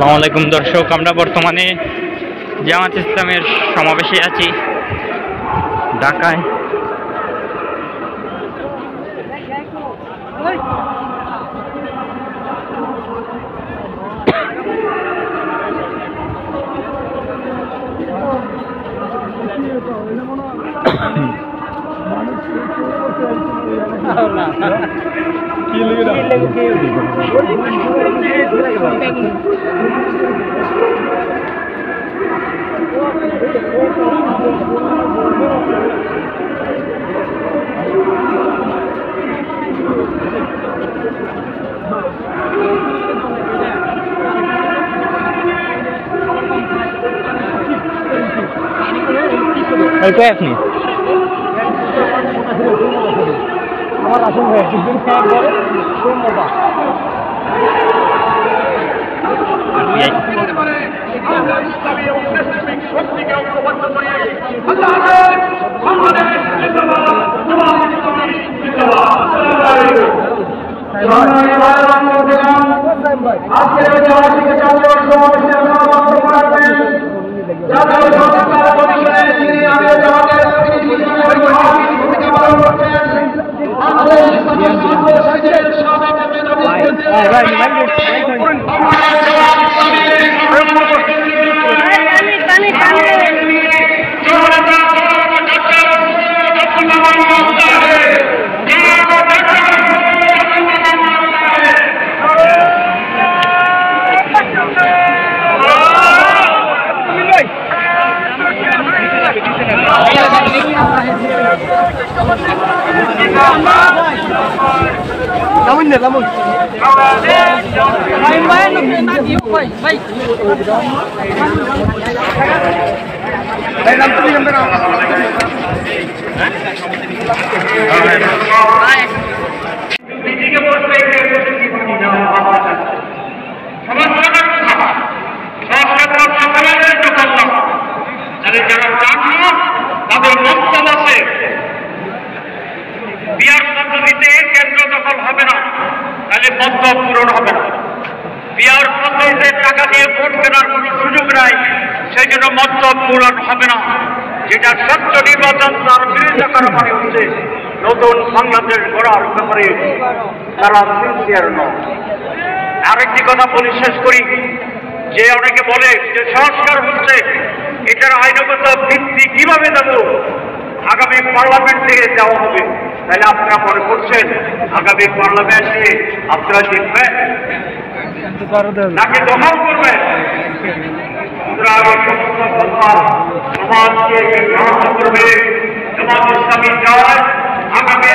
আসসালামু আলাইকুম দর্শক, আমরা বর্তমানে জামাত ইসলামের সমাবেশে আছি ঢাকায়। আপনি আমার আসুন তাদের মন্তব্য আছে বিয়ার পদ্ধতিতে কেন্দ্র দখল হবে না, তাহলে মন্তব্য পূরণ হবে না। বিয়ার পদ্ধতিতে টাকা দিয়ে ভোট কেনার কোন সুযোগ নাই, সেই জন্য মন্তব্য পূরণ হবে না। যেটা সত্য নির্বাচন তার বিরোধিতা করা মানে হচ্ছে নতুন বাংলাদেশ গড়ার ব্যাপারে তারা সিনসিয়ার নয়। আরেকটি কথা বলে শেষ করি, যে অনেকে বলে যে সংস্কার হচ্ছে, এটার আইনগত ভিত্তি কিভাবে দেব? আগামী পার্লামেন্টে দেওয়া হবে। তাহলে আপনারা মনে করছেন আগামী পার্লামেন্টে আপনারা জিতবেন নাকি দখল করবেন? সমাজকে করবে জামাত ইসলামী চায় আগামী